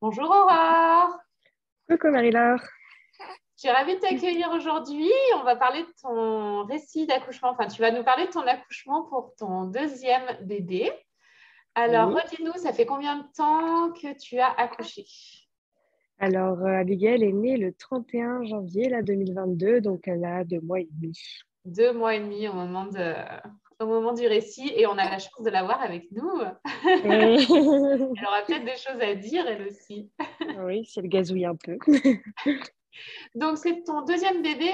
Bonjour Aurore, Coucou Marie-Laure. je suis ravie de t'accueillir aujourd'hui. On va parler de ton récit d'accouchement, enfin tu vas nous parler de ton accouchement pour ton deuxième bébé. Alors Oui. redis-nous, ça fait combien de temps que tu as accouché? Alors, Abigail est née le 31 janvier là, 2022, donc elle a 2 mois et demi. 2 mois et demi au moment du récit et on a la chance de l'avoir avec nous. Oui, Elle aura peut-être des choses à dire elle aussi. oui, si elle gazouille un peu. Donc c'est ton deuxième bébé.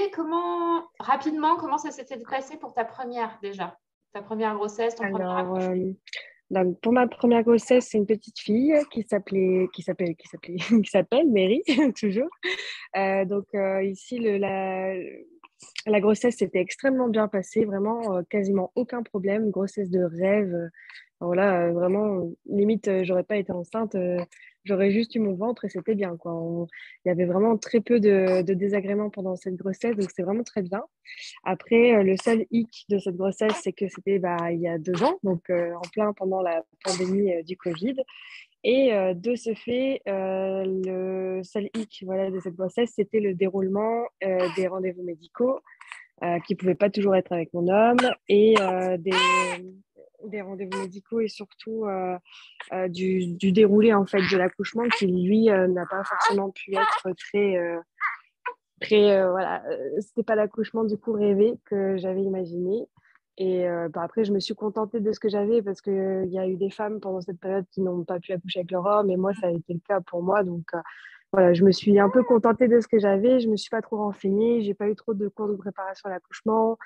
Rapidement, comment ça s'était passé pour ta première déjà? Ta première grossesse, ton premier Alors, accouchement? donc, pour ma première grossesse, c'est une petite fille qui s'appelle Mary, toujours. Ici, la grossesse s'était extrêmement bien passée, vraiment quasiment aucun problème, grossesse de rêve. Voilà, vraiment, limite, j'aurais pas été enceinte, j'aurais juste eu mon ventre et c'était bien, quoi. Il y avait vraiment très peu de désagréments pendant cette grossesse, donc c'est vraiment très bien. Après, le seul hic de cette grossesse, c'est que c'était il y a 2 ans, donc en plein pendant la pandémie du Covid. Et de ce fait, le seul hic voilà, de cette grossesse, c'était le déroulement des rendez-vous médicaux qui ne pouvaient pas toujours être avec mon homme et des rendez-vous médicaux et surtout du déroulé en fait de l'accouchement qui lui n'a pas forcément pu être très voilà, c'était pas l'accouchement du coup rêvé que j'avais imaginé. Et après, je me suis contentée de ce que j'avais parce qu'il y a eu des femmes pendant cette période qui n'ont pas pu accoucher avec leur homme, et moi, ça a été le cas pour moi. Donc, voilà, je me suis un peu contentée de ce que j'avais. Je me suis pas trop renseignée. J'ai pas eu trop de cours de préparation à l'accouchement.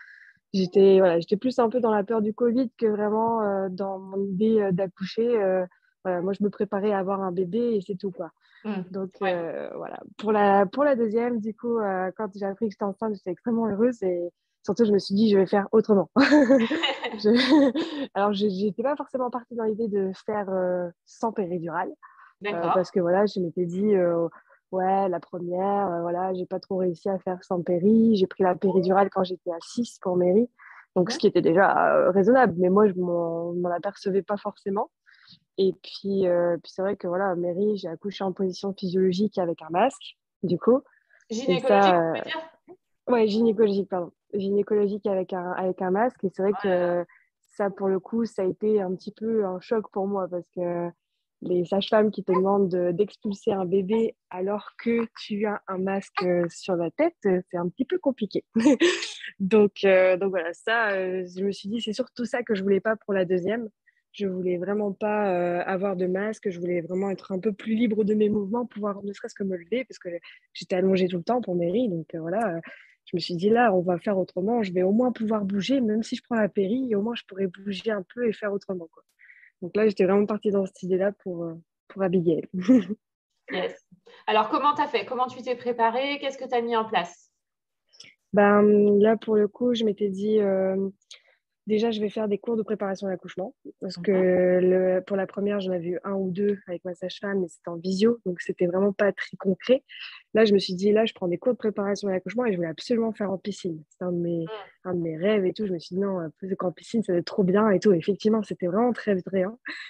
J'étais plus un peu dans la peur du Covid que vraiment dans mon idée d'accoucher. Voilà, moi, je me préparais à avoir un bébé et c'est tout, quoi. Donc Ouais. voilà, pour la deuxième, du coup, quand j'ai appris que j'étais enceinte, j'étais extrêmement heureuse et surtout, je me suis dit, je vais faire autrement. Alors, je n'étais pas forcément partie dans l'idée de faire sans péridurale D'accord. parce que voilà, je m'étais dit, ouais, la première, voilà, j'ai pas trop réussi à faire sans péri. J'ai pris la péridurale quand j'étais à 6 pour Mairie, donc ce Mhm. qui était déjà raisonnable, mais moi, je m'en apercevais pas forcément. Et puis c'est vrai que voilà, Mary, j'ai accouché en position physiologique avec un masque, du coup. Et Gynécologique, ça, on peut dire? ouais, gynécologique, pardon. Gynécologique avec un masque. Et c'est vrai Oh là là. que ça, pour le coup, ça a été un petit peu un choc pour moi parce que les sages-femmes qui te demandent d'expulser un bébé alors que tu as un masque sur la tête, c'est un petit peu compliqué. Donc voilà, ça, je me suis dit, c'est surtout ça que je voulais pas pour la deuxième. Je voulais vraiment pas avoir de masque. Je voulais vraiment être un peu plus libre de mes mouvements, pouvoir ne serait-ce que me lever parce que j'étais allongée tout le temps pour Mary. Donc voilà, je me suis dit là, on va faire autrement. Je vais au moins pouvoir bouger, même si je prends la péri, au moins je pourrais bouger un peu et faire autrement, quoi. Donc là, j'étais vraiment partie dans cette idée-là pour Abigail. Yes. Alors, comment t'as fait? Comment tu t'es préparée? Qu'est-ce que tu as mis en place? Là, pour le coup, je m'étais dit, déjà, je vais faire des cours de préparation à l'accouchement parce que Mhm. pour la première, j'en avais eu un ou deux avec ma sage-femme, mais c'était en visio, donc c'était vraiment pas très concret. Là, je me suis dit, là, je prends des cours de préparation à l'accouchement et je voulais absolument faire en piscine. C'était un de mes rêves et tout. Je me suis dit, non, plus qu'en piscine, ça va être trop bien et tout. Effectivement, c'était vraiment très vrai.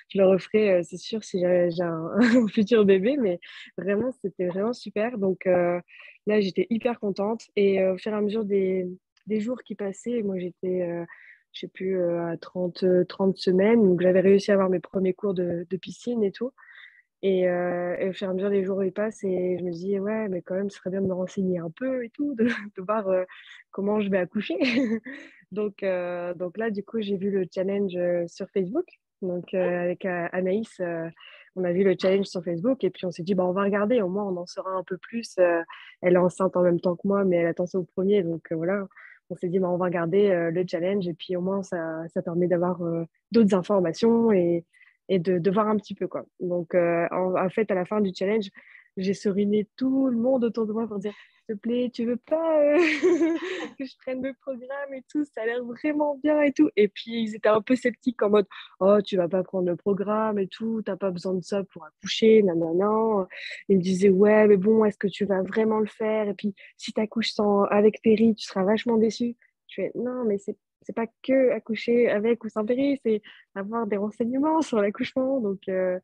Je le referai, c'est sûr, si j'ai un futur bébé, mais vraiment, c'était vraiment super. Donc là, j'étais hyper contente et au fur et à mesure des jours qui passaient, moi, j'étais je sais plus, à 30 semaines. Donc, j'avais réussi à avoir mes premiers cours de piscine et tout. Et au fur et à mesure des jours ils passent, et je me dis, ouais, mais quand même, ce serait bien de me renseigner un peu et tout, de voir comment je vais accoucher. Donc là, du coup, j'ai vu le challenge sur Facebook. Donc, avec Anaïs, on a vu le challenge sur Facebook et puis on s'est dit, bah, on va regarder, au moins on en saura un peu plus. Elle est enceinte en même temps que moi, mais elle attend ça au premier. Donc voilà, on s'est dit, bah, on va regarder le challenge et puis au moins ça permet d'avoir d'autres informations et de voir un petit peu, quoi. Donc, en fait, à la fin du challenge, j'ai seriné tout le monde autour de moi pour dire, s'il te plaît, tu veux pas que je prenne le programme et tout, ça a l'air vraiment bien et tout. Et puis, ils étaient un peu sceptiques en mode, oh, tu vas pas prendre le programme et tout, t'as pas besoin de ça pour accoucher, nanana. Ils me disaient, ouais, mais bon, est-ce que tu vas vraiment le faire? Et puis, si t'accouches avec Péri, tu seras vachement déçu. Je fais, non, mais c'est c'est pas que accoucher avec ou sans péri, c'est avoir des renseignements sur l'accouchement. Donc je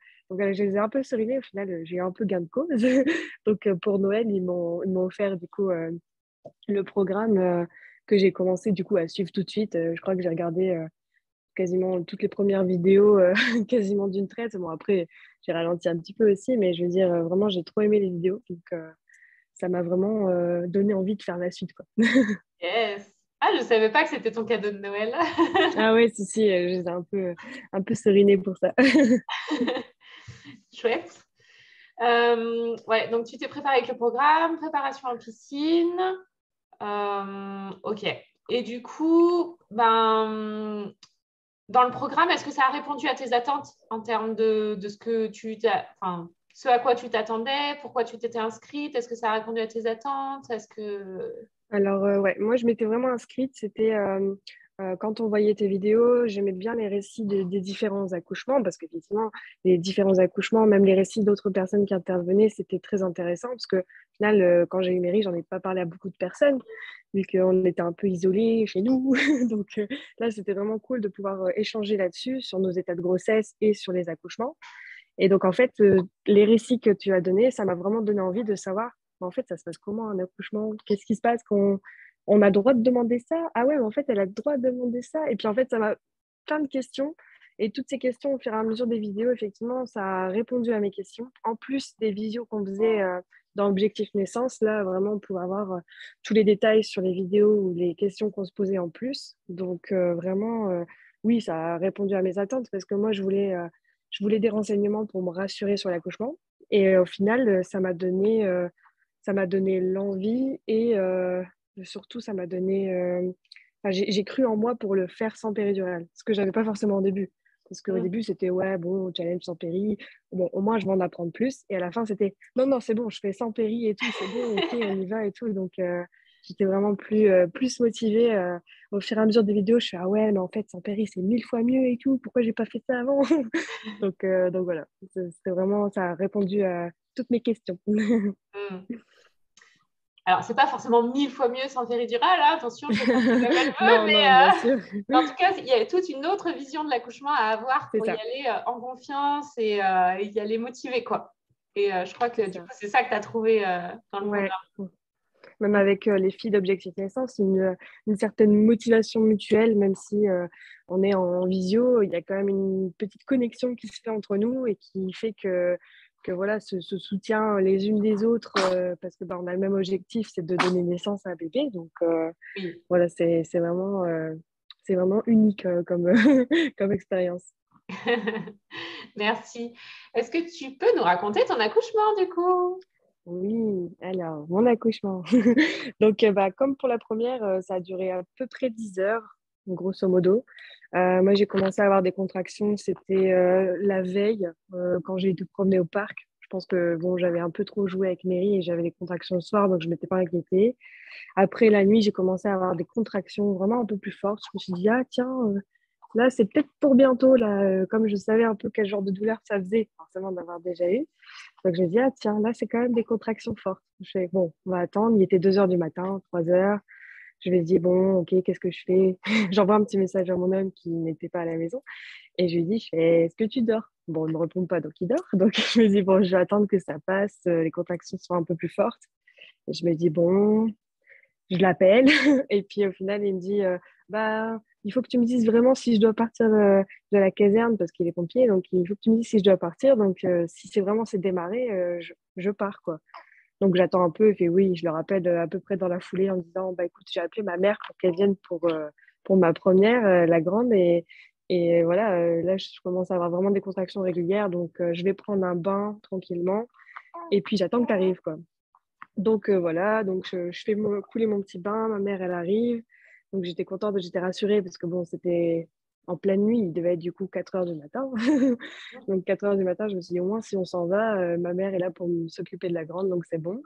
les ai un peu serinés. Au final, j'ai eu un peu gain de cause. Donc, pour Noël, ils m'ont offert du coup le programme que j'ai commencé du coup à suivre tout de suite. Je crois que j'ai regardé quasiment toutes les premières vidéos quasiment d'une traite. Bon, après, j'ai ralenti un petit peu aussi, mais je veux dire, vraiment, j'ai trop aimé les vidéos. Donc, ça m'a vraiment donné envie de faire la suite, quoi. Yes. Ah, je savais pas que c'était ton cadeau de Noël. Ah ouais, si, je les ai un peu serinés pour ça. Chouette. Ouais, donc tu t'es préparé avec le programme, préparation en piscine. Ok. Et du coup, ben, dans le programme, est-ce que ça a répondu à tes attentes en termes de ce que enfin, ce à quoi tu t'attendais, pourquoi tu t'étais inscrite? Est-ce que ça a répondu à tes attentes? Est-ce que... Alors, ouais, moi, je m'étais vraiment inscrite. C'était quand on voyait tes vidéos, j'aimais bien les récits des différents accouchements parce qu'effectivement, les différents accouchements, même les récits d'autres personnes qui intervenaient, c'était très intéressant parce que, au final, quand j'ai eu Mary, j'en ai pas parlé à beaucoup de personnes vu qu'on était un peu isolés chez nous. Donc, là, c'était vraiment cool de pouvoir échanger là-dessus, sur nos états de grossesse et sur les accouchements. Et donc, en fait, les récits que tu as donnés, ça m'a vraiment donné envie de savoir, en fait, ça se passe comment un accouchement? Qu'est-ce qui se passe quand on a le droit de demander ça? Ah ouais, mais en fait, elle a le droit de demander ça. Et puis, en fait, ça m'a plein de questions. Et toutes ces questions, au fur et à mesure des vidéos, effectivement, ça a répondu à mes questions. En plus des visios qu'on faisait dans Objectif Naissance, là, vraiment, on pouvait avoir tous les détails sur les vidéos ou les questions qu'on se posait en plus. Donc, vraiment, oui, ça a répondu à mes attentes parce que moi, je voulais des renseignements pour me rassurer sur l'accouchement. Et au final, ça m'a donné l'envie et surtout, ça m'a donné. Enfin, j'ai cru en moi pour le faire sans péridurale, ce que j'avais pas forcément au début. Parce qu'au début, c'était ouais, bon, challenge sans péri. Bon, au moins, je vais en apprendre plus. Et à la fin, c'était non, non, c'est bon, je fais sans péri et tout, c'est bon, ok, on y va et tout. Donc, j'étais vraiment plus motivée. Au fur et à mesure des vidéos, je fais ah ouais, mais en fait, sans péri, c'est 1000 fois mieux et tout. Pourquoi j'ai pas fait ça avant? Donc voilà, c'était vraiment, ça a répondu à toutes mes questions. Hmm. Alors, c'est pas forcément 1000 fois mieux sans péridurale, hein, attention, chacun fait comme elle veut, Non, non, bien sûr, mais en tout cas, il y a toute une autre vision de l'accouchement à avoir c'est pour y ça, aller en confiance et y aller motivé, quoi. Et je crois que c'est du ça. coup, c'est ça que tu as trouvé dans le Ouais. programme. Même avec les filles d'Objectif Naissance, une certaine motivation mutuelle, même si on est en visio, il y a quand même une petite connexion qui se fait entre nous et qui fait que voilà, ce soutien les unes des autres, parce que bah, on a le même objectif, c'est de donner naissance à un bébé. Donc Oui. voilà, c'est vraiment unique comme, comme expérience. Merci. Est-ce que tu peux nous raconter ton accouchement, du coup? Oui, alors, mon accouchement. Donc, bah, comme pour la première, ça a duré à peu près 10 heures, grosso modo. Moi, j'ai commencé à avoir des contractions, c'était la veille, quand j'ai été promener au parc. Je pense que bon, j'avais un peu trop joué avec Mary et j'avais des contractions le soir, donc je ne m'étais pas inquiétée. Après la nuit, j'ai commencé à avoir des contractions vraiment un peu plus fortes. Je me suis dit, ah tiens, là, c'est peut-être pour bientôt, là, comme je savais un peu quel genre de douleur ça faisait, forcément d'avoir déjà eu. Donc, je me dis, ah tiens, là, c'est quand même des contractions fortes. Je fais, bon, on va attendre. Il était 2 heures du matin, 3 heures. Je me dis, bon, ok, qu'est-ce que je fais? J'envoie un petit message à mon homme qui n'était pas à la maison. Et je lui dis, je fais, est-ce que tu dors? Bon, il ne me répond pas, donc il dort. Donc, je me dis, bon, je vais attendre que ça passe, les contractions soient un peu plus fortes. Et je me dis, bon, je l'appelle. Et puis, au final, il me dit, bah, il faut que tu me dises vraiment si je dois partir de la caserne parce qu'il est pompier. Donc, il faut que tu me dises si je dois partir. Donc, si c'est vraiment c'est démarré, je pars, quoi. Donc, j'attends un peu. Et puis, oui, je le rappelle à peu près dans la foulée en disant, bah, écoute, j'ai appelé ma mère pour qu'elle vienne pour ma première, la grande. Et voilà, là, je commence à avoir vraiment des contractions régulières. Donc, je vais prendre un bain tranquillement. Et puis, j'attends que tu arrives, quoi. Donc voilà, donc je fais couler mon petit bain, ma mère elle arrive. Donc j'étais contente, j'étais rassurée parce que bon, c'était en pleine nuit, il devait être du coup 4 heures du matin. Donc 4 heures du matin, je me suis dit au moins si on s'en va, ma mère est là pour s'occuper de la grande, donc c'est bon.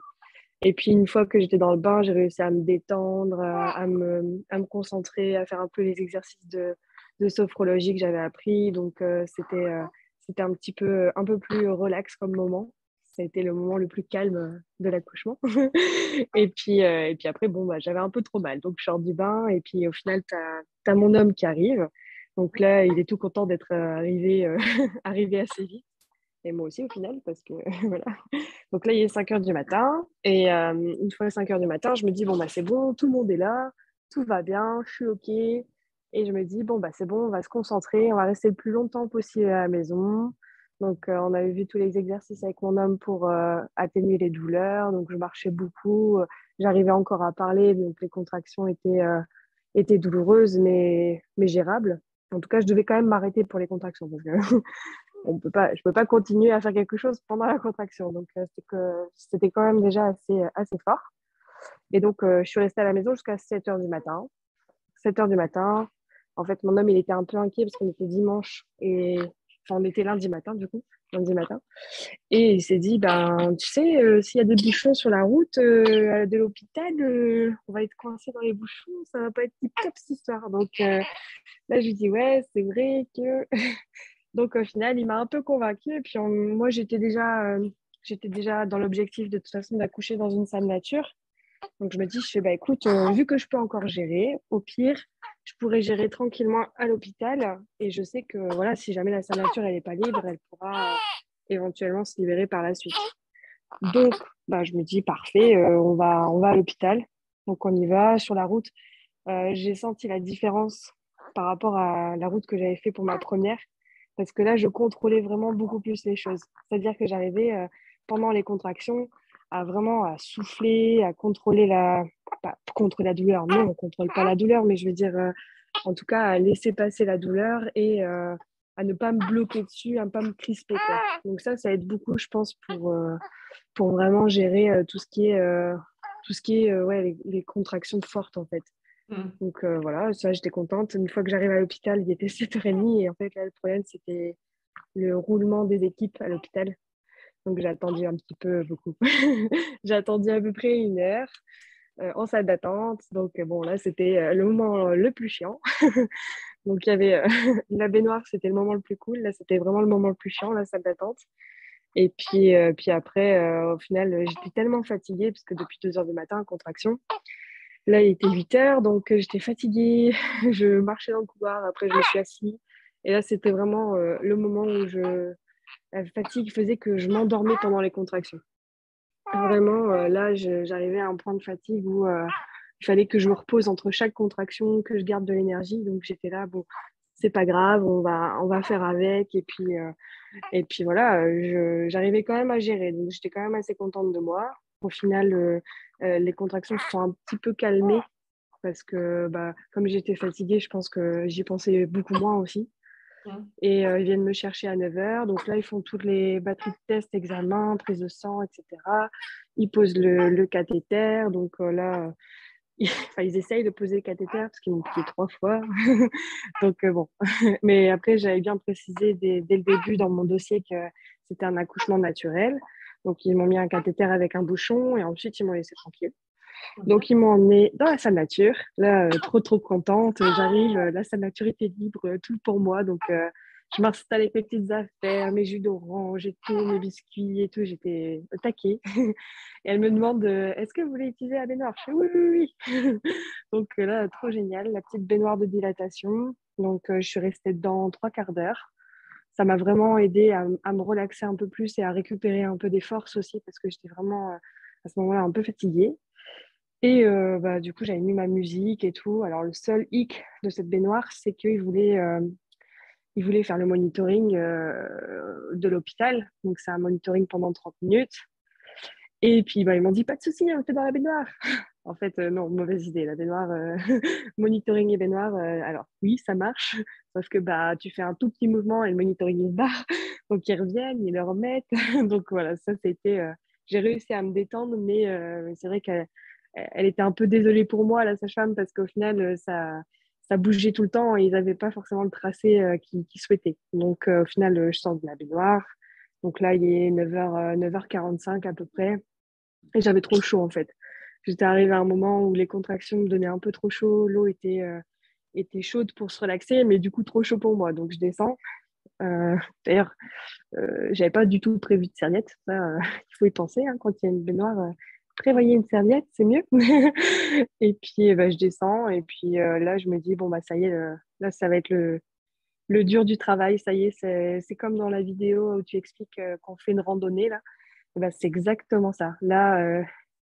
Et puis une fois que j'étais dans le bain, j'ai réussi à me détendre, à me concentrer, à faire un peu les exercices de sophrologie que j'avais appris. Donc c'était un petit peu, un peu plus relax comme moment. ça a été le moment le plus calme de l'accouchement. Et puis après, bon, bah, j'avais un peu trop mal. Donc, je sors du bain et puis au final, tu as mon homme qui arrive. Donc là, il est tout content d'être arrivé assez vite. Et moi aussi, au final, parce que voilà. Donc là, il est 5 heures du matin. Et une fois 5 heures du matin, je me dis, bon, bah, c'est bon, tout le monde est là, tout va bien, je suis OK. Et je me dis, bon, bah, c'est bon, on va se concentrer, on va rester le plus longtemps possible à la maison. Donc, on avait vu tous les exercices avec mon homme pour atténuer les douleurs. Donc, je marchais beaucoup. J'arrivais encore à parler. Donc, les contractions étaient douloureuses, mais gérables. En tout cas, je devais quand même m'arrêter pour les contractions parce que je peux pas continuer à faire quelque chose pendant la contraction. Donc, c'était quand même déjà assez fort. Et donc, je suis restée à la maison jusqu'à 7 heures du matin. 7 heures du matin. En fait, mon homme, il était un peu inquiet parce qu'on était dimanche enfin, on était lundi matin, du coup, lundi matin. Et il s'est dit, ben, tu sais, s'il y a des bouchons sur la route de l'hôpital, on va être coincé dans les bouchons, ça va pas être tip-top cette histoire. Donc, là, je lui dis, ouais, c'est vrai que donc, au final, il m'a un peu convaincue. Et puis, moi, j'étais déjà dans l'objectif de toute façon d'accoucher dans une salle nature. Donc, je me dis, bah, écoute, vu que je peux encore gérer, au pire, je pourrais gérer tranquillement à l'hôpital. Et je sais que voilà, si jamais la salle nature elle n'est pas libre, elle pourra éventuellement se libérer par la suite. Donc, bah, je me dis, parfait, on va à l'hôpital. Donc, on y va. Sur la route, j'ai senti la différence par rapport à la route que j'avais fait pour ma première. Parce que là, je contrôlais vraiment beaucoup plus les choses. C'est-à-dire que j'arrivais pendant les contractions à souffler, à contrôler pas contre la douleur. Non, on ne contrôle pas la douleur, mais je veux dire, en tout cas, à laisser passer la douleur et à ne pas me bloquer dessus, à ne pas me crisper, quoi. Donc ça aide beaucoup, je pense, pour vraiment gérer tout ce qui est ouais, les contractions fortes, en fait. Donc voilà, ça, j'étais contente. Une fois que j'arrive à l'hôpital, il était 7h30 et en fait, là, le problème, c'était le roulement des équipes à l'hôpital. Donc j'ai attendu un petit peu beaucoup. J'ai attendu à peu près 1 heure en salle d'attente. Donc bon, là, c'était le moment le plus chiant. Donc il y avait la baignoire, c'était le moment le plus cool. Là, c'était vraiment le moment le plus chiant, la salle d'attente. Et puis après, au final, j'étais tellement fatiguée parce que depuis 2 heures du matin, contraction. Là, il était 8 heures, donc j'étais fatiguée. Je marchais dans le couloir, après je me suis assise. Et là, c'était vraiment le moment où la fatigue faisait que je m'endormais pendant les contractions. Vraiment, là, j'arrivais à un point de fatigue où il fallait que je me repose entre chaque contraction, que je garde de l'énergie. Donc j'étais là, bon, c'est pas grave, on va faire avec. Et puis voilà, j'arrivais quand même à gérer. Donc j'étais quand même assez contente de moi. Au final, les contractions se sont un petit peu calmées parce que bah, comme j'étais fatiguée, je pense que j'y pensais beaucoup moins aussi. Et ils viennent me chercher à 9 heures. Donc là, ils font toutes les batteries de tests, examens, prise de sang, etc. Ils posent le cathéter. Donc là, ils essayent de poser le cathéter parce qu'ils m'ont piqué 3 fois. Donc bon. Mais après, j'avais bien précisé dès le début dans mon dossier que c'était un accouchement naturel. Donc ils m'ont mis un cathéter avec un bouchon et ensuite ils m'ont laissé tranquille. Donc, ils m'ont emmenée dans la salle nature. Là, trop contente. J'arrive, la salle nature était libre, tout pour moi. Donc, je m'installe avec mes petites affaires, mes jus d'orange et tout, mes biscuits et tout. J'étais au taquet. Et elle me demande est-ce que vous voulez utiliser la baignoire? Je fais oui, oui, oui. Donc, là, trop génial. La petite baignoire de dilatation. Donc, je suis restée dedans 3/4 d'heure. Ça m'a vraiment aidé à me relaxer un peu plus et à récupérer un peu des forces aussi parce que j'étais vraiment à ce moment-là un peu fatiguée. Et bah, du coup, j'avais mis ma musique et tout. Alors, le seul hic de cette baignoire, c'est qu'ils voulaient faire le monitoring de l'hôpital. Donc, c'est un monitoring pendant 30 minutes. Et puis, bah, ils m'ont dit, pas de souci, on le fait dans la baignoire. En fait, non, mauvaise idée. La baignoire, monitoring et baignoire, alors oui, ça marche. Sauf que bah, tu fais un tout petit mouvement et le monitoring, il se barre. Donc, ils reviennent, ils le remettent. Donc, voilà, ça, c'était... j'ai réussi à me détendre, mais c'est vrai qu'elle était un peu désolée pour moi, la sage-femme, parce qu'au final, ça bougeait tout le temps et ils n'avaient pas forcément le tracé qu'ils souhaitaient. Donc, au final, je sors de la baignoire. Donc là, il est 9h45 à peu près. Et j'avais trop chaud, en fait. J'étais arrivée à un moment où les contractions me donnaient un peu trop chaud. L'eau était chaude pour se relaxer, mais du coup, trop chaud pour moi. Donc, je descends. D'ailleurs, j'avais pas du tout prévu de serviette. Ça, il faut y penser, hein, quand il y a une baignoire. Prévoyez une serviette, c'est mieux. Et puis, je descends. Et puis là, je me dis, bon, bah, ça y est, là, ça va être le dur du travail. Ça y est, c'est comme dans la vidéo où tu expliques qu'on fait une randonnée, là. Et ben, c'est exactement ça. Là,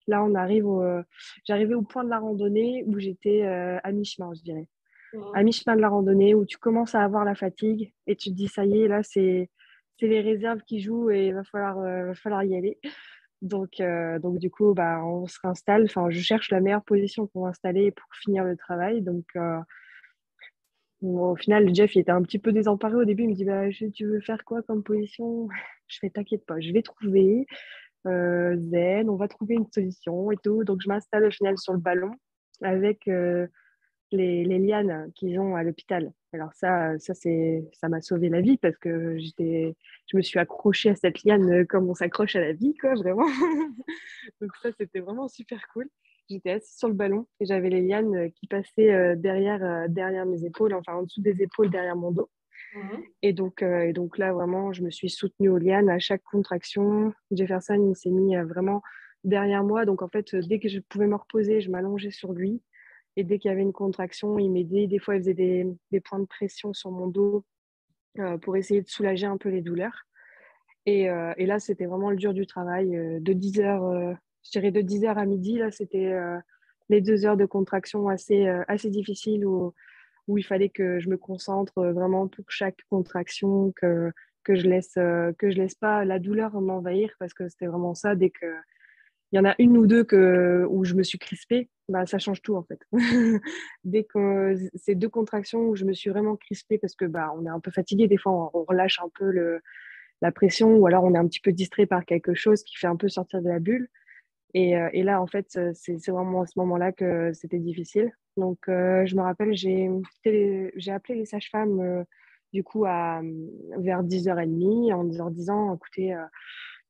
j'arrivais au point de la randonnée où j'étais à mi-chemin, je dirais. À Mhm. mi-chemin de la randonnée où tu commences à avoir la fatigue et tu te dis, ça y est, là, c'est les réserves qui jouent et il va falloir y aller. Donc du coup, bah, on se réinstalle. Enfin, je cherche la meilleure position pour m'installer et pour finir le travail. Donc, bon, au final, Jeff, il était un petit peu désemparé au début. Il me dit, bah, tu veux faire quoi comme position? Je fais, t'inquiète pas, je vais trouver. Zen, on va trouver une solution et tout. Donc, je m'installe au final sur le ballon avec les lianes qu'ils ont à l'hôpital. Alors ça m'a sauvé la vie parce que je me suis accrochée à cette liane comme on s'accroche à la vie, quoi, vraiment. Donc ça, c'était vraiment super cool. J'étais assise sur le ballon et j'avais les lianes qui passaient derrière mes épaules, enfin en dessous des épaules, derrière mon dos. Mhm. Et donc là, vraiment, je me suis soutenue aux lianes à chaque contraction. Jefferson, il s'est mis vraiment derrière moi. Donc en fait, dès que je pouvais me reposer, je m'allongeais sur lui. Et dès qu'il y avait une contraction, il m'aidait. Des fois, il faisait des points de pression sur mon dos pour essayer de soulager un peu les douleurs. Et là, c'était vraiment le dur du travail. De 10 heures, je dirais de 10 heures à midi, là, c'était les 2 heures de contraction assez difficiles où il fallait que je me concentre vraiment pour chaque contraction, que je laisse pas la douleur m'envahir parce que c'était vraiment ça. Dès que il y en a une ou deux où je me suis crispée, bah, ça change tout en fait. Dès que ces deux contractions où je me suis vraiment crispée parce que bah, on est un peu fatigué, des fois on relâche un peu la pression ou alors on est un petit peu distrait par quelque chose qui fait un peu sortir de la bulle. Et là, en fait, c'est vraiment à ce moment-là que c'était difficile. Donc, je me rappelle, j'ai appelé les sages-femmes du coup vers 10h30 en leur disant, écoutez,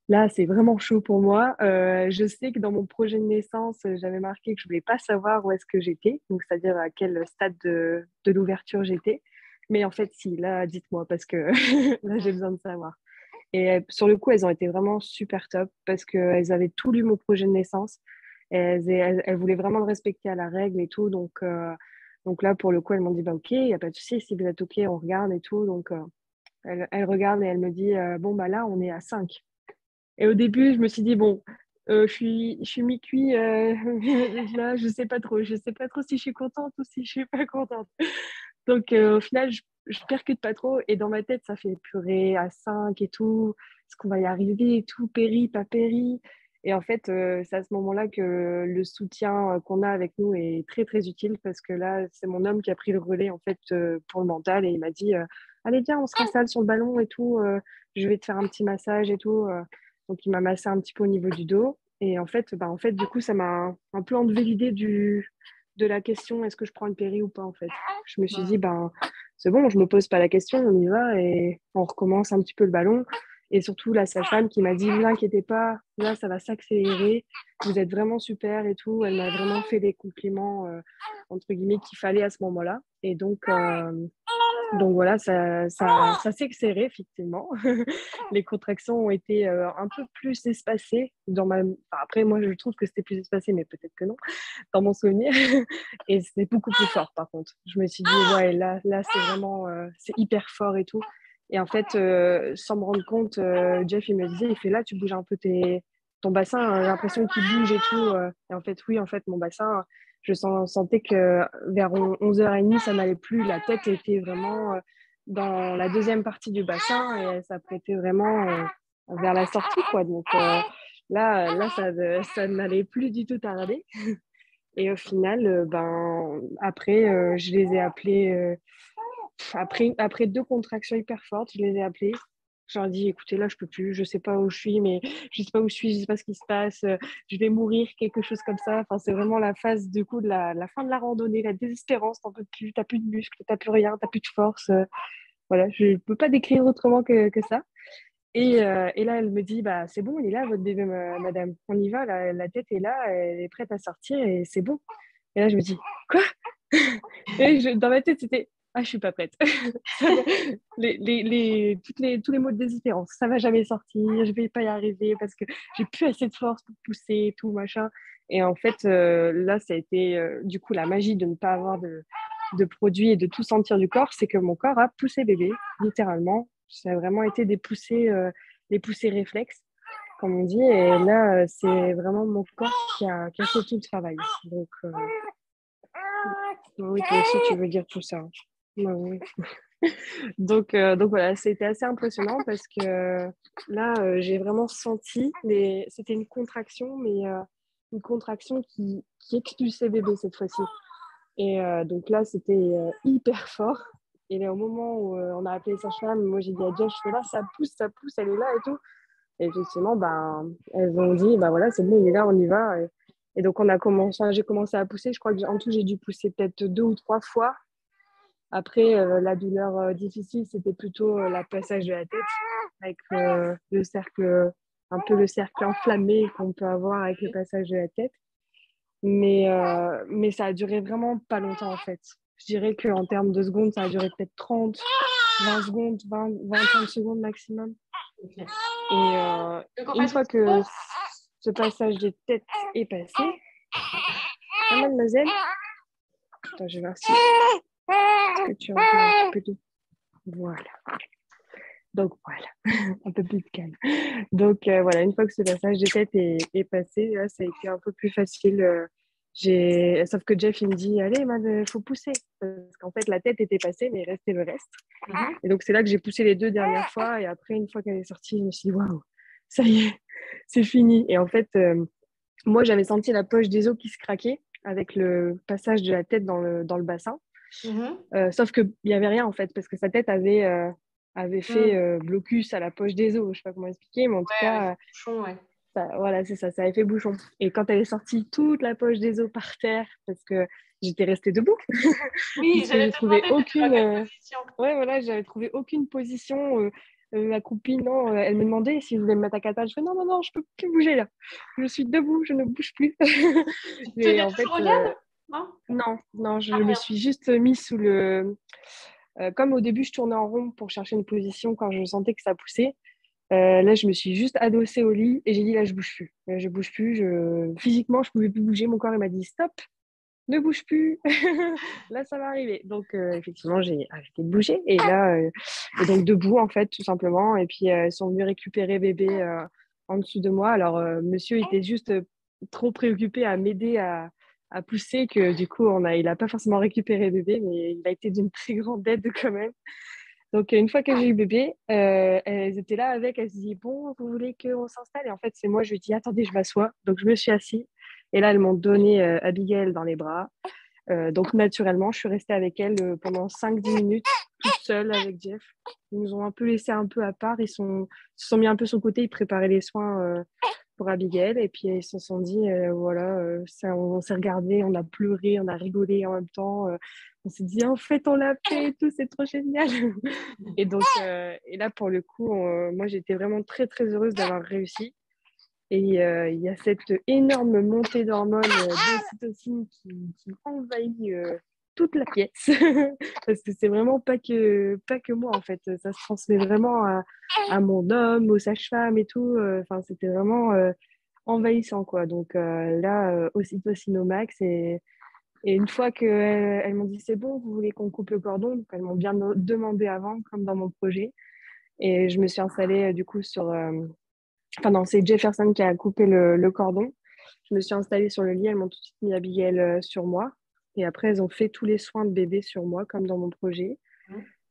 là, c'est vraiment chaud pour moi. Je sais que dans mon projet de naissance, j'avais marqué que je voulais pas savoir où est-ce que j'étais, donc c'est-à-dire à quel stade de l'ouverture j'étais. Mais en fait, si, là, dites-moi, parce que là, j'ai besoin de savoir. Et sur le coup, elles ont été vraiment super top parce qu'elles avaient tout lu mon projet de naissance. Elles voulaient vraiment le respecter à la règle et tout. Donc là, pour le coup, elles m'ont dit, bah, OK, il n'y a pas de souci, si vous êtes OK, on regarde et tout. Donc, elle regarde et elle me dit, bon, bah là, on est à 5. Et au début, je me suis dit, bon, je suis mi-cuit, là, je sais pas trop. Je sais pas trop si je suis contente ou si je suis pas contente. Donc, au final, je percute pas trop. Et dans ma tête, ça fait purée à 5 et tout. Est-ce qu'on va y arriver et tout, péri, pas péri. Et en fait, c'est à ce moment-là que le soutien qu'on a avec nous est très, très utile parce que là, c'est mon homme qui a pris le relais en fait pour le mental et il m'a dit allez, viens, on se réinstalle sur le ballon et tout. Je vais te faire un petit massage et tout. Donc, il m'a massé un petit peu au niveau du dos. Et en fait, du coup, ça m'a un peu enlevé l'idée de la question est-ce que je prends une péri ou pas en fait. Je me suis dit, ben, c'est bon, je me pose pas la question, on y va et on recommence un petit peu le ballon. Et surtout, la sage-femme qui m'a dit, ne vous inquiétez pas, là, ça va s'accélérer, vous êtes vraiment super et tout. Elle m'a vraiment fait des compliments, entre guillemets, qu'il fallait à ce moment-là. Et donc voilà, ça s'est accéléré, effectivement. Les contractions ont été un peu plus espacées. Après, moi, je trouve que c'était plus espacé, mais peut-être que non, dans mon souvenir. Et c'est beaucoup plus fort, par contre. Je me suis dit, ouais, là c'est vraiment, c'est hyper fort et tout. Et en fait, sans me rendre compte, Jeff, il me disait, il fait là, tu bouges un peu ton bassin, j'ai l'impression qu'il bouge et tout. Et en fait, oui, en fait, mon bassin, sentais que vers 11h30, ça n'allait plus. La tête était vraiment dans la deuxième partie du bassin et elle s'apprêtait vraiment vers la sortie, quoi. Donc là, ça n'allait plus du tout tarder. Et au final, ben, après, je les ai appelés. Après deux contractions hyper fortes, je les ai appelés. Je leur ai dit, écoutez, là, je peux plus, je sais pas où je suis, mais je sais pas où je suis, je sais pas ce qui se passe, je vais mourir, quelque chose comme ça. Enfin, c'est vraiment la phase, du coup, de la fin de la randonnée, la désespérance, t'en peux plus, t'as plus de muscles, t'as plus rien, t'as plus de force. Voilà, je peux pas décrire autrement que ça. Et là, elle me dit, bah, c'est bon, il est là, votre bébé, madame. On y va, la tête est là, elle est prête à sortir et c'est bon. Et là, je me dis, quoi? Dans ma tête, c'était, ah, je suis pas prête. Tous les mots de désespérance, ça va jamais sortir, je vais pas y arriver parce que j'ai plus assez de force pour pousser, tout machin. Et en fait, là, ça a été du coup la magie de ne pas avoir de produits et de tout sentir du corps, c'est que mon corps a poussé bébé, littéralement. Ça a vraiment été des poussées réflexes, comme on dit. Et là, c'est vraiment mon corps qui a fait tout le travail. Donc, oui, toi aussi, tu veux dire tout ça. Ouais, oui. Donc voilà, c'était assez impressionnant parce que là, j'ai vraiment senti, c'était une contraction, mais une contraction qui expulsait bébé cette fois-ci. Et donc là, c'était hyper fort. Et là, au moment où on a appelé sa femme, moi j'ai dit à Jeff, je fais là, ça pousse, elle est là et tout. Et effectivement, ben, elles ont dit, ben voilà, c'est bon, il est là, on y va. Et donc j'ai commencé à pousser. Je crois que en tout, j'ai dû pousser peut-être 2 ou 3 fois. Après, la douleur difficile, c'était plutôt le passage de la tête avec le cercle, un peu le cercle enflammé qu'on peut avoir avec le passage de la tête. Mais ça a duré vraiment pas longtemps en fait. Je dirais qu'en termes de secondes, ça a duré peut-être 30, 20 secondes, 30 secondes maximum. Okay. Et une fois que ce passage de tête est passé, ah, mademoiselle, attends, je vais voir si est-ce que tu entends un peu d'eau. Voilà. Donc voilà, un peu plus de calme. Donc voilà, une fois que ce passage de tête est passé, là, ça a été un peu plus facile. Sauf que Jeff, il me dit, allez, il faut pousser. Parce qu'en fait, la tête était passée, mais il restait le reste. Et donc, c'est là que j'ai poussé les 2 dernières fois. Et après, une fois qu'elle est sortie, je me suis dit, waouh, ça y est, c'est fini. Et en fait, moi, j'avais senti la poche des os qui se craquait avec le passage de la tête dans le bassin. Sauf qu'il n'y avait rien, en fait, parce que sa tête avait fait blocus à la poche des os. Je ne sais pas comment expliquer, mais en tout cas, bouchon, ouais. Voilà, c'est ça, ça avait fait bouchon. Et quand elle est sortie, toute la poche des os par terre, parce que j'étais restée debout. Oui, parce que j'ai trouvé aucune. Ouais, voilà, j'avais trouvé aucune position. Ma copine, non, elle me demandait si je voulais me mettre à 4 pattes. Je fais non, non, non, je peux plus bouger là. Je suis debout, je ne bouge plus. Tu tenais toujours au Yann, non? Non, non, je me suis juste mise sous le. Comme au début, je tournais en rond pour chercher une position quand je sentais que ça poussait. Là, je me suis juste adossée au lit et j'ai dit là, je bouge plus. Je bouge plus. Physiquement, je pouvais plus bouger. Mon corps, il m'a dit stop, ne bouge plus. Là, ça va arriver. Donc, effectivement, j'ai arrêté de bouger. Et là, et donc debout, en fait, tout simplement. Et puis, elles sont venues récupérer bébé en dessous de moi. Alors, monsieur était juste trop préoccupé à m'aider à pousser que du coup, il n'a pas forcément récupéré bébé, mais il a été d'une très grande aide quand même. Donc, une fois que j'ai eu bébé, elles étaient là avec, elles se disaient, bon, vous voulez qu'on s'installe? Et en fait, c'est moi, je lui ai dit, attendez, je m'assois. Donc, je me suis assise. Et là, elles m'ont donné Abigail dans les bras. Donc, naturellement, je suis restée avec elle pendant 5-10 minutes, toute seule avec Jeff. Ils nous ont un peu laissé un peu à part. Ils se sont mis un peu sur le côté. Ils préparaient les soins pour Abigail. Et puis, ils se sont dit, voilà, on s'est regardé, on a pleuré, on a rigolé en même temps. On s'est dit, en fait, on l'a fait et tout, c'est trop génial. Et donc, et là, pour le coup, moi, j'étais vraiment très, très heureuse d'avoir réussi. Et il y a cette énorme montée d'hormones, d'ocytocine qui envahit toute la pièce. Parce que c'est vraiment pas que moi, en fait. Ça se transmet vraiment à mon homme, aux sages-femmes et tout. Enfin, c'était vraiment envahissant, quoi. Donc là, ocytocine au max. Et une fois qu'elles elles m'ont dit, c'est bon, vous voulez qu'on coupe le cordon? Donc, elles m'ont bien demandé avant, comme dans mon projet. Et je me suis installée, du coup, enfin, non, c'est Jefferson qui a coupé le cordon. Je me suis installée sur le lit, elles m'ont tout de suite mis Abigail sur moi. Et après, elles ont fait tous les soins de bébé sur moi, comme dans mon projet.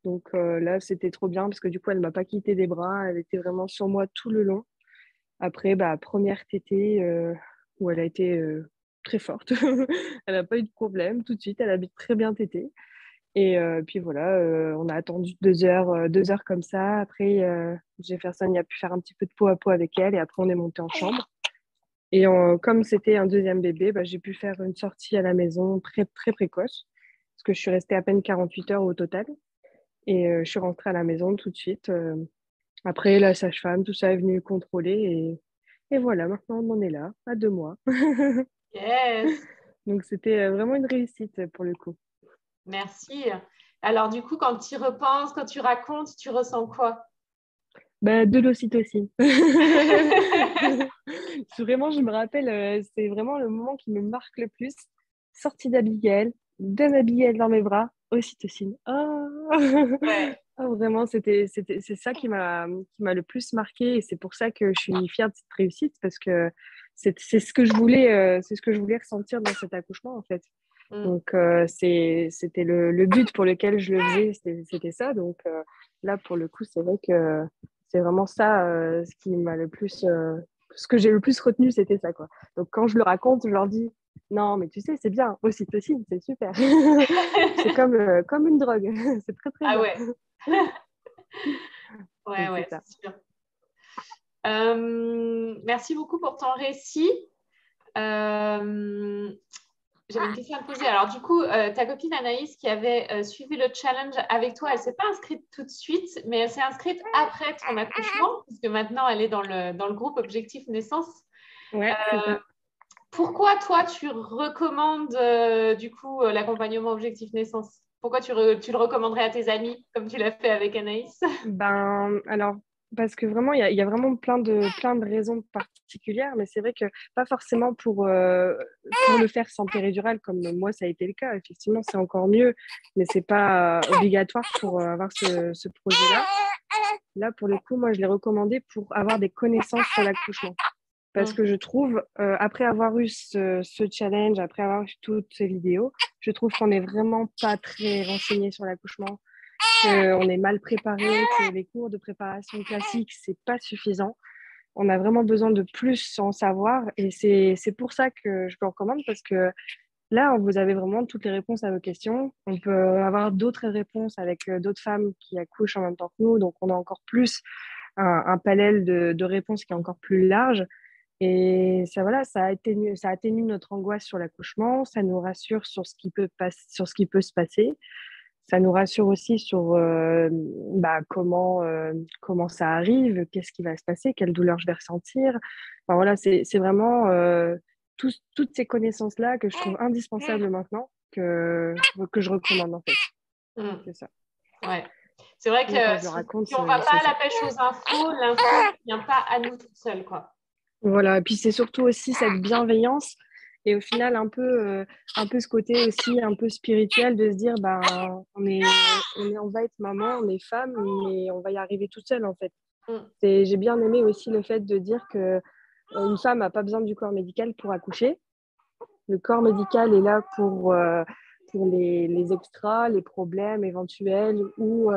Donc là, c'était trop bien parce que du coup, elle ne m'a pas quitté des bras. Elle était vraiment sur moi tout le long. Après, première tétée où elle a été très forte. Elle n'a pas eu de problème tout de suite. Elle a très bien tété. Et puis voilà, on a attendu 2 heures, 2 heures comme ça. Après, Jefferson il a pu faire un petit peu de peau à peau avec elle et après on est monté en chambre. Et comme c'était un deuxième bébé, j'ai pu faire une sortie à la maison très, très précoce parce que je suis restée à peine 48 heures au total. Et je suis rentrée à la maison tout de suite. Après, la sage-femme, tout ça est venu contrôler. Et voilà, maintenant on en est là, à 2 mois. Yes. Donc c'était vraiment une réussite pour le coup. Merci. Alors, du coup, quand tu y repenses, quand tu racontes, tu ressens quoi? Bah, de l'ocytocine. Vraiment, je me rappelle, c'est vraiment le moment qui me marque le plus. Sortie d'Abigail, d'Abigail dans mes bras, ocytocine. Oh Ouais. Ah, vraiment, c'est ça qui m'a le plus marqué et c'est pour ça que je suis fière de cette réussite parce que c'est ce que je voulais, c'est ce que je voulais ressentir dans cet accouchement en fait. Mm. Donc, c'était le but pour lequel je le faisais, c'était ça. Donc, là, pour le coup, c'est vrai que c'est vraiment ça ce qui m'a le plus. Ce que j'ai le plus retenu, c'était ça, quoi. Donc, quand je le raconte, je leur dis non, mais tu sais, c'est bien, ocytocine, c'est super. C'est comme une drogue, c'est très, très Ah bien. ouais. Ouais, Donc, c'est ouais, ça. c'est sûr. Merci beaucoup pour ton récit. Euh, J'avais une question à te poser. Alors, du coup, ta copine Anaïs qui avait suivi le challenge avec toi, elle ne s'est pas inscrite tout de suite, mais elle s'est inscrite après ton accouchement, puisque maintenant, elle est dans le groupe Objectif Naissance. Ouais, c'est ça. Pourquoi, toi, tu recommandes du coup l'accompagnement Objectif Naissance? Pourquoi tu le recommanderais à tes amis, comme tu l'as fait avec Anaïs? Ben, alors, parce que vraiment, il y a vraiment plein de raisons particulières, mais c'est vrai que pas forcément pour le faire sans péridurale, comme moi, ça a été le cas. Effectivement, c'est encore mieux, mais c'est pas obligatoire pour avoir ce projet-là. Là, pour le coup, moi, je l'ai recommandé pour avoir des connaissances sur l'accouchement. Parce Mm. que je trouve, après avoir eu ce challenge, après avoir eu toutes ces vidéos, je trouve qu'on n'est vraiment pas très renseigné sur l'accouchement, qu'on est mal préparé, que les cours de préparation classique, c'est pas suffisant. On a vraiment besoin de plus en savoir et c'est pour ça que je le recommande parce que là, vous avez vraiment toutes les réponses à vos questions. On peut avoir d'autres réponses avec d'autres femmes qui accouchent en même temps que nous, donc on a encore plus un panel de réponses qui est encore plus large. Et ça, voilà, ça atténue notre angoisse sur l'accouchement, ça nous rassure sur ce qui peut se passer. Ça nous rassure aussi sur comment ça arrive, qu'est-ce qui va se passer, quelle douleur je vais ressentir. Enfin, voilà, c'est vraiment toutes ces connaissances-là que je trouve indispensables maintenant, que je recommande en fait. Mm. C'est ça. Ouais. C'est vrai Moi, quand que je le raconte, si on ne va pas c'est à ça. la pêche aux infos, l'info ne vient pas à nous toute seule, quoi. Voilà, et puis c'est surtout aussi cette bienveillance et au final un peu ce côté aussi un peu spirituel de se dire bah on va être maman, on est femme, mais on va y arriver toute seule en fait. Mm. J'ai bien aimé aussi le fait de dire que une femme n'a pas besoin du corps médical pour accoucher. Le corps médical est là pour les extras, les problèmes éventuels ou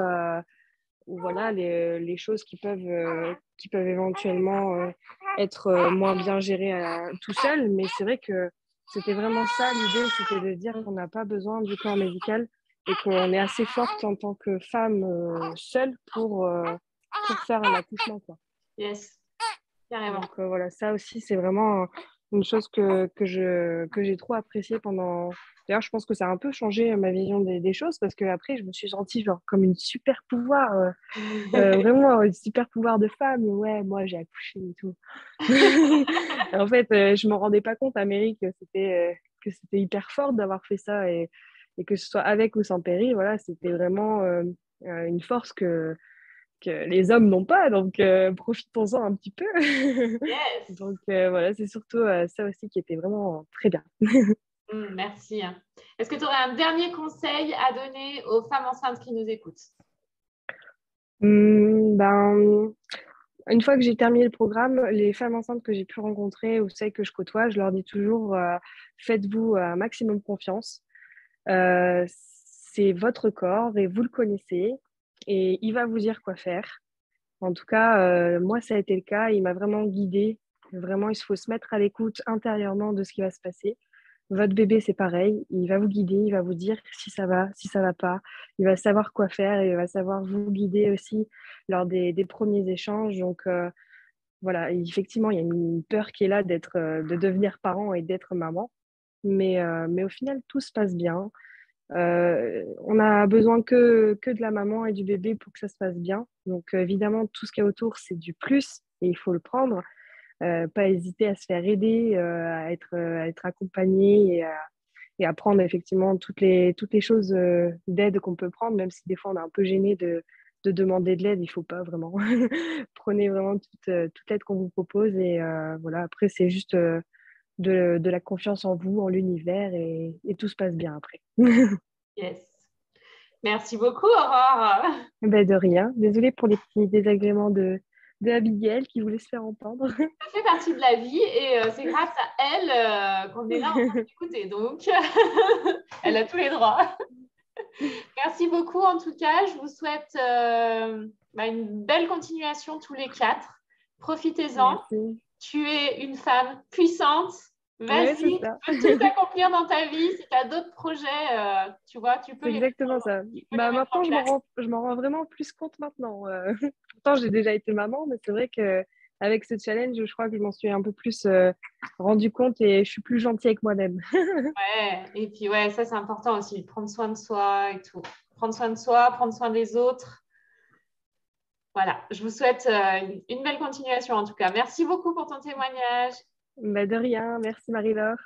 voilà les choses qui peuvent éventuellement être moins bien gérées tout seul. Mais c'est vrai que c'était vraiment ça l'idée, c'était de dire Mm. qu'on n'a pas besoin du corps médical et qu'on est assez forte en tant que femme seule pour faire un accouchement, quoi. Yes, carrément. Donc voilà, ça aussi, c'est vraiment une chose que j'ai trop appréciée pendant. D'ailleurs, je pense que ça a un peu changé ma vision des choses parce que après, je me suis sentie genre comme une super pouvoir, vraiment un super pouvoir de femme. Ouais, moi, j'ai accouché et tout. En fait, je m'en rendais pas compte, Amérique, que c'était hyper fort d'avoir fait ça et que ce soit avec ou sans péri, voilà, c'était vraiment une force que les hommes n'ont pas, donc profitons-en un petit peu. Yes. Donc voilà, c'est surtout ça aussi qui était vraiment très bien. Merci. Est-ce que tu aurais un dernier conseil à donner aux femmes enceintes qui nous écoutent? Ben, une fois que j'ai terminé le programme, les femmes enceintes que j'ai pu rencontrer ou celles que je côtoie, je leur dis toujours faites-vous un maximum confiance. C'est votre corps et vous le connaissez et il va vous dire quoi faire. En tout cas, moi, ça a été le cas. Il m'a vraiment guidée. Vraiment, il faut se mettre à l'écoute intérieurement de ce qui va se passer. Votre bébé, c'est pareil. Il va vous guider, il va vous dire si ça va pas. Il va savoir quoi faire et il va savoir vous guider aussi lors des premiers échanges. Donc, voilà, effectivement, il y a une peur qui est là de devenir parent et d'être maman. Mais au final, tout se passe bien. On a besoin que de la maman et du bébé pour que ça se passe bien. Donc, évidemment, tout ce qu'il y a autour, c'est du plus et il faut le prendre. Pas hésiter à se faire aider, à être accompagné et apprendre effectivement toutes les choses d'aide qu'on peut prendre, même si des fois on est un peu gêné de demander de l'aide, il faut pas vraiment. Prenez vraiment toute l'aide qu'on vous propose et voilà, après c'est juste de la confiance en vous, en l'univers et tout se passe bien après. Yes. Merci beaucoup, Aurore. Ben de rien. Désolée pour les petits désagréments de Abigail qui voulait se faire entendre. Ça fait partie de la vie et c'est grâce à elle qu'on est là en train d'écouter. Donc, elle a tous les droits. Merci beaucoup en tout cas. Je vous souhaite une belle continuation tous les quatre. Profitez-en. Merci. Tu es une femme puissante. Ouais, c'est Vas-y, tu ça. peux tout accomplir dans ta vie. Si tu as d'autres projets, tu vois, tu peux C'est les exactement ça. mettre en Maintenant, place. je m'en rends vraiment plus compte maintenant. Pourtant, j'ai déjà été maman, mais c'est vrai que avec ce challenge, je crois que je m'en suis un peu plus rendu compte et je suis plus gentille avec moi-même. Ouais, et puis ouais, ça c'est important aussi, prendre soin de soi et tout. Prendre soin de soi, prendre soin des autres. Voilà, je vous souhaite une belle continuation en tout cas. Merci beaucoup pour ton témoignage. Bah, de rien. Merci Marie-Laure.